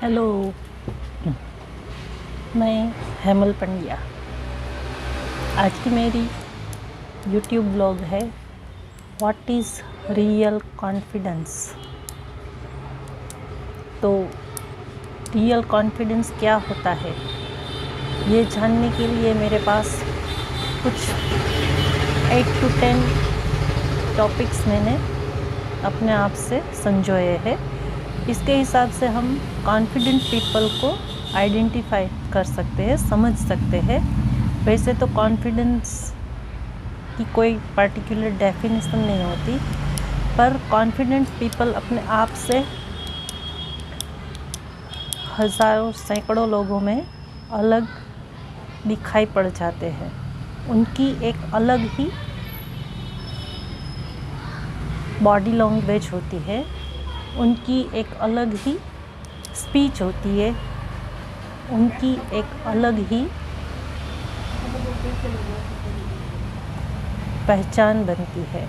Hello, मैं हेमल पंड्या। आज की मेरी यूट्यूब ब्लॉग है व्हाट इज़ रियल कॉन्फिडेंस। तो रियल कॉन्फिडेंस क्या होता है, ये जानने के लिए मेरे पास कुछ 8 to 10 टॉपिक्स मैंने अपने आप से संजोए हैं। इसके हिसाब से हम कॉन्फिडेंट पीपल को आइडेंटिफाई कर सकते हैं, समझ सकते हैं। वैसे तो कॉन्फिडेंस की कोई पर्टिकुलर डेफिनेशन नहीं होती, पर कॉन्फिडेंट पीपल अपने आप से हज़ारों सैकड़ों लोगों में अलग दिखाई पड़ जाते हैं। उनकी एक अलग ही बॉडी लैंग्वेज होती है, उनकी एक अलग ही स्पीच होती है, उनकी एक अलग ही पहचान बनती है।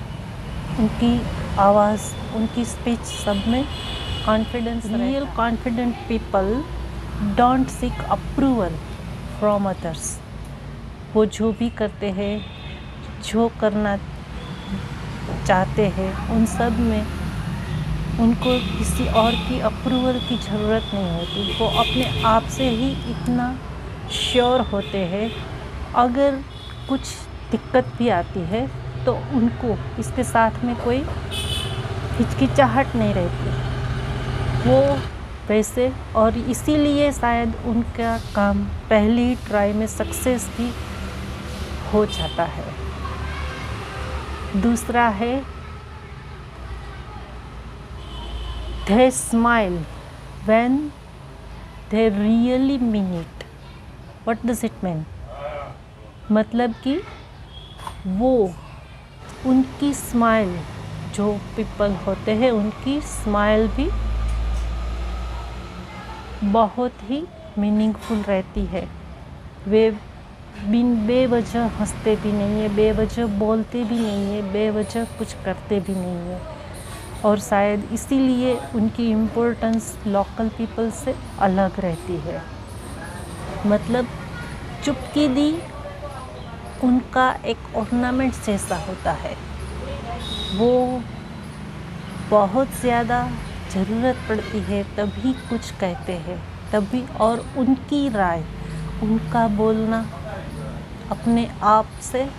उनकी आवाज़, उनकी स्पीच, सब में confidence. Real confident people don't seek approval from others. वो जो भी करते हैं, जो करना चाहते हैं, उन सब में उनको किसी और की अप्रूवल की ज़रूरत नहीं होती। वो अपने आप से ही इतना श्योर होते हैं। अगर कुछ दिक्कत भी आती है तो उनको इसके साथ में कोई हिचकिचाहट नहीं रहती। वो वैसे, और इसीलिए शायद उनका काम पहली ही ट्राई में सक्सेस भी हो जाता है। दूसरा है they smile when they really mean it. What does it mean? मतलब कि वो उनकी स्माइल, जो पीपल होते हैं उनकी स्माइल भी बहुत ही मीनिंगफुल रहती है। वे बिन बेवजह हंसते भी नहीं है, बेवजह बोलते भी नहीं है, बेवजह कुछ करते भी नहीं है। और शायद इसीलिए उनकी इम्पोर्टेंस लोकल पीपल से अलग रहती है। मतलब चुपकी दी उनका एक ऑर्नामेंट जैसा होता है। वो बहुत ज़्यादा ज़रूरत पड़ती है तभी कुछ कहते हैं, तभी। और उनकी राय, उनका बोलना अपने आप से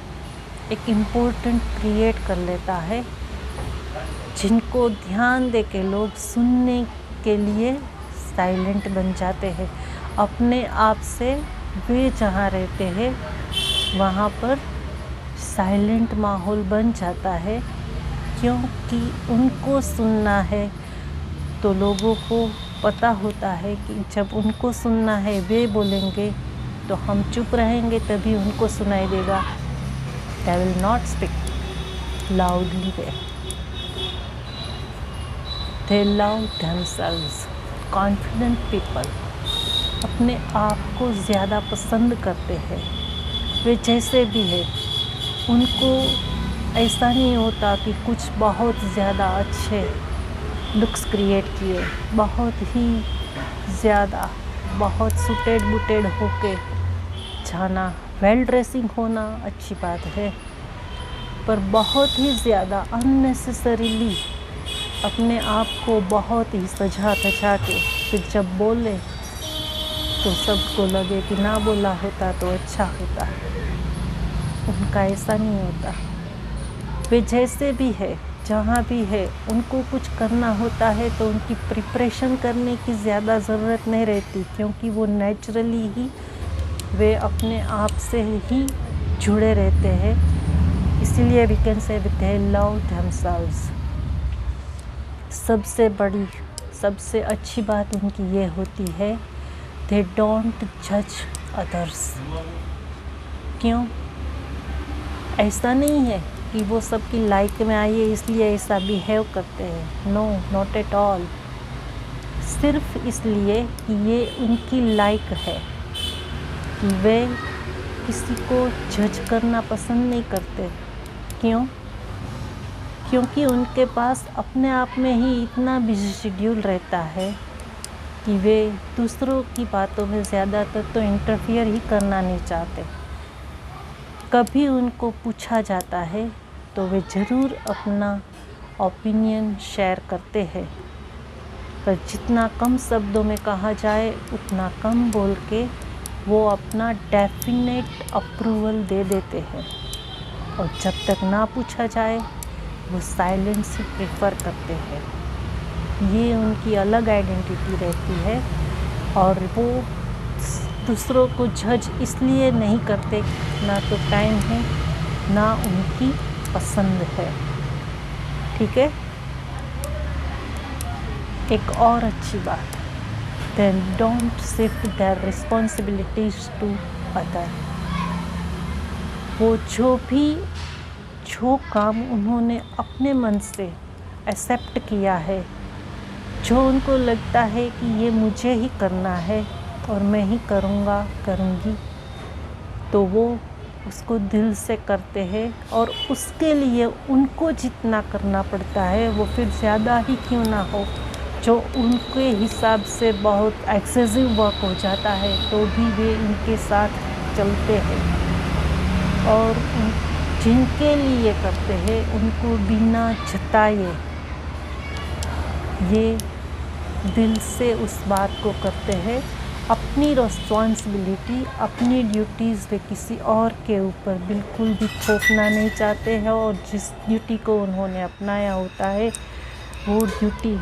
एक इम्पोर्टेंट क्रिएट कर लेता है, जिनको ध्यान दे के लोग सुनने के लिए साइलेंट बन जाते हैं। अपने आप से वे जहाँ रहते हैं वहाँ पर साइलेंट माहौल बन जाता है, क्योंकि उनको सुनना है। तो लोगों को पता होता है कि जब उनको सुनना है, वे बोलेंगे तो हम चुप रहेंगे, तभी उनको सुनाई देगा। They will not speak loudly there. They love themselves. Confident people अपने आप को ज़्यादा पसंद करते हैं। वे जैसे भी है, उनको ऐसा नहीं होता कि कुछ बहुत ज़्यादा अच्छे लुक्स क्रिएट किए, बहुत ही ज़्यादा, बहुत सूटेड बूटेड होके जाना। वेल ड्रेसिंग होना अच्छी बात है, पर बहुत ही ज़्यादा अननेसेसरीली अपने आप को बहुत ही सजा धजा के फिर जब बोले तो सबको लगे कि ना बोला होता तो अच्छा होता। उनका ऐसा नहीं होता। वे जैसे भी है, जहाँ भी है, उनको कुछ करना होता है तो उनकी प्रिपरेशन करने की ज़्यादा ज़रूरत नहीं रहती, क्योंकि वो नेचुरली ही वे अपने आप से ही जुड़े रहते हैं। इसीलिए we can say they love themselves. सबसे बड़ी, सबसे अच्छी बात उनकी ये होती है, दे डोंट जज अदर्स। क्यों? ऐसा नहीं है कि वो सबकी लाइक में आइए इसलिए ऐसा बिहेव करते हैं। No, not at all. सिर्फ इसलिए कि ये उनकी लाइक है कि वे किसी को जज करना पसंद नहीं करते। क्यों? क्योंकि उनके पास अपने आप में ही इतना बिजी शेड्यूल रहता है कि वे दूसरों की बातों में ज़्यादातर तो इंटरफियर ही करना नहीं चाहते। कभी उनको पूछा जाता है तो वे ज़रूर अपना ओपिनियन शेयर करते हैं, पर जितना कम शब्दों में कहा जाए उतना कम बोल के वो अपना डेफिनेट अप्रूवल दे देते हैं, और जब तक ना पूछा जाए वो साइलेंस ही प्रेफर करते हैं। ये उनकी अलग आइडेंटिटी रहती है, और वो दूसरों को जज इसलिए नहीं करते, ना तो टाइम है ना उनकी पसंद है। ठीक है। एक और अच्छी बात, then don't shift their responsibilities to other. वो जो काम उन्होंने अपने मन से एक्सेप्ट किया है, जो उनको लगता है कि ये मुझे ही करना है और मैं ही करूँगी, तो वो उसको दिल से करते हैं, और उसके लिए उनको जितना करना पड़ता है वो फिर ज़्यादा ही क्यों ना हो, जो उनके हिसाब से बहुत एक्सेसिव वर्क हो जाता है, तो भी वे इनके साथ चलते हैं, और जिनके लिए करते हैं उनको बिना जताए ये दिल से उस बात को करते हैं। अपनी रिस्पॉन्सिबिलिटी, अपनी ड्यूटीज़ वे किसी और के ऊपर बिल्कुल भी थोपना नहीं चाहते हैं, और जिस ड्यूटी को उन्होंने अपनाया होता है वो ड्यूटी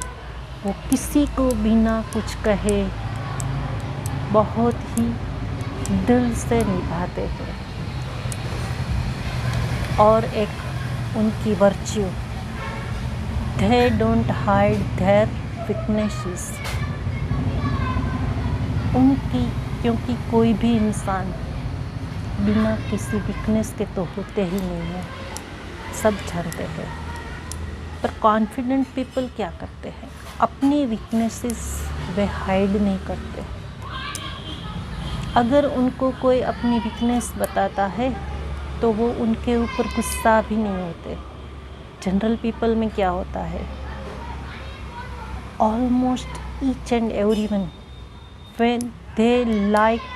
वो किसी को बिना कुछ कहे बहुत ही दिल से निभाते हैं। और एक उनकी virtue, they don't hide their weaknesses. क्योंकि कोई भी इंसान बिना किसी वीकनेस के तो होते ही नहीं है, सब जानते हैं। पर कॉन्फिडेंट पीपल क्या करते हैं, अपनी वीकनेसेस वे हाइड नहीं करते। अगर उनको कोई अपनी वीकनेस बताता है तो वो उनके ऊपर गुस्सा भी नहीं होते। जनरल पीपल में क्या होता है, almost each and everyone when they like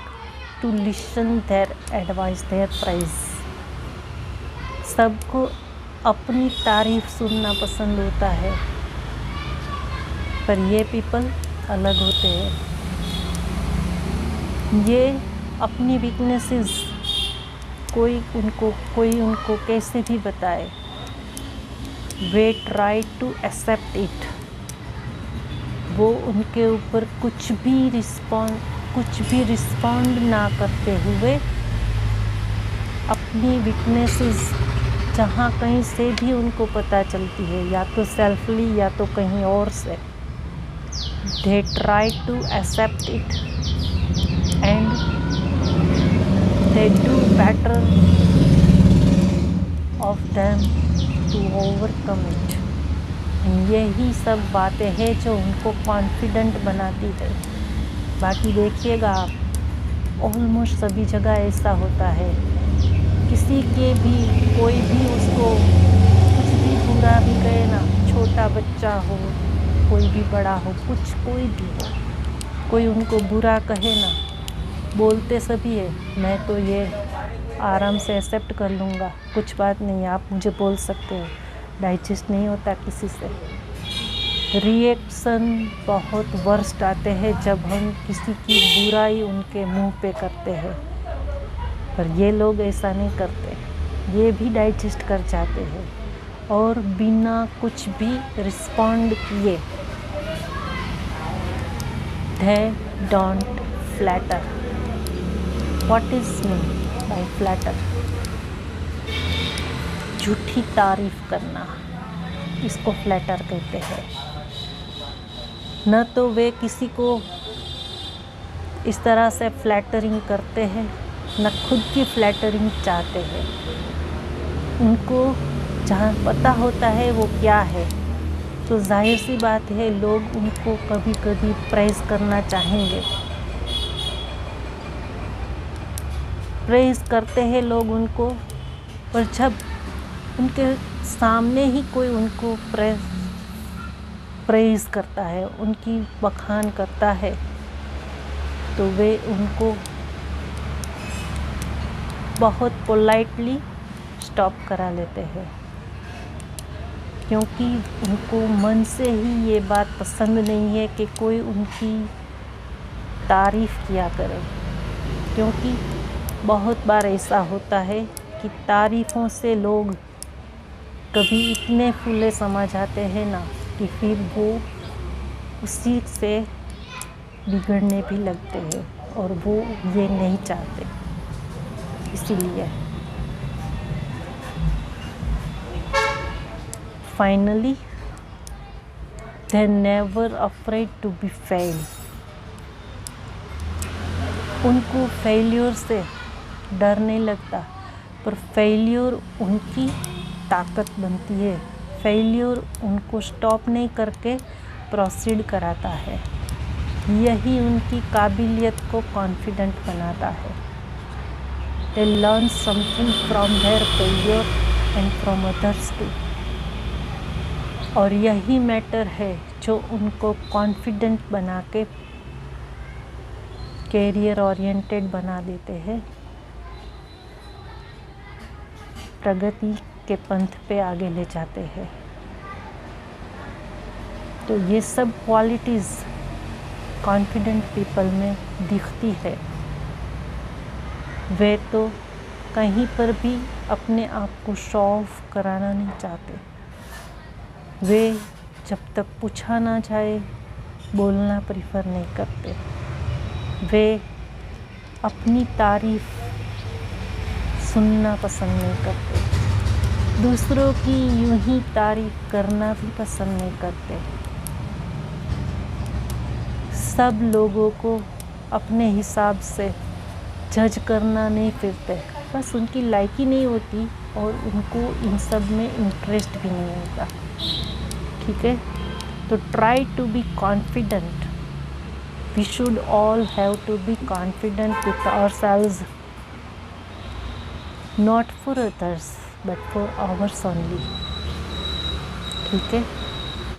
to listen their advice, their praise, सबको अपनी तारीफ सुनना पसंद होता है, पर ये पीपल अलग होते हैं। ये अपनी वीकनेसेस कोई उनको कैसे भी बताए, वे ट्राई टू एक्सेप्ट इट। वो उनके ऊपर कुछ भी रिस्पॉन्ड ना करते हुए अपनी वीकनेसेस जहाँ कहीं से भी उनको पता चलती है, या तो सेल्फली या तो कहीं और से, they try to accept it and they do better of them to overcome it. यही सब बातें हैं जो उनको कॉन्फिडेंट बनाती है। बाकी देखिएगा आप, ऑलमोस्ट सभी जगह ऐसा होता है, किसी के भी कोई भी उसको कुछ भी बुरा भी कहे ना, छोटा बच्चा हो कोई भी बड़ा हो, कोई भी हो, कोई उनको बुरा कहे ना, बोलते सभी है मैं तो ये आराम से एक्सेप्ट कर लूँगा, कुछ बात नहीं, आप मुझे बोल सकते हो। डाइजेस्ट नहीं होता किसी से। रिएक्शन बहुत वर्स्ट आते हैं जब हम किसी की बुराई उनके मुंह पे करते हैं, पर ये लोग ऐसा नहीं करते, ये भी डाइजेस्ट कर जाते हैं और बिना कुछ भी रिस्पॉन्ड किए they don't flatter. What is mean by flatter? झूठी तारीफ करना, इसको फ्लैटर कहते हैं। न तो वे किसी को इस तरह से फ्लैटरिंग करते हैं, न खुद की फ्लैटरिंग चाहते हैं। उनको जहाँ पता होता है वो क्या है, तो जाहिर सी बात है लोग उनको कभी कभी प्रेज़ करना चाहेंगे, प्रेज़ करते हैं लोग उनको। और जब उनके सामने ही कोई उनको प्रेज़ करता है, उनकी बखान करता है, तो वे उनको बहुत पोलाइटली स्टॉप करा लेते हैं, क्योंकि उनको मन से ही ये बात पसंद नहीं है कि कोई उनकी तारीफ़ किया करे। क्योंकि बहुत बार ऐसा होता है कि तारीफ़ों से लोग कभी इतने फूले समा जाते हैं ना कि फिर वो उसी से बिगड़ने भी लगते हैं, और वो ये नहीं चाहते। इसीलिए finally they are never afraid to be fail. उनको फेल्योर से डर नहीं लगता, पर फेल्योर उनकी ताकत बनती है। फेल्योर उनको स्टॉप नहीं करके प्रोसीड कराता है। यही उनकी काबिलियत को कॉन्फिडेंट बनाता है। They learn something from their failure and from others too. और यही मैटर है जो उनको कॉन्फिडेंट बना के कैरियर ओरिएंटेड बना देते हैं, प्रगति के पंथ पे आगे ले जाते हैं। तो ये सब क्वालिटीज़ कॉन्फिडेंट पीपल में दिखती है। वे तो कहीं पर भी अपने आप को शो ऑफ कराना नहीं चाहते। वे जब तक पूछा ना जाए बोलना प्रीफर नहीं करते। वे अपनी तारीफ सुनना पसंद नहीं करते। दूसरों की यूं ही तारीफ करना भी पसंद नहीं करते। सब लोगों को अपने हिसाब से जज करना नहीं फिरते, बस उनकी लायकी नहीं होती और उनको इन सब में इंटरेस्ट भी नहीं होता। ठीक है, तो try to be confident. We should all have to be confident with ourselves, not for others but for ours only. ठीक है।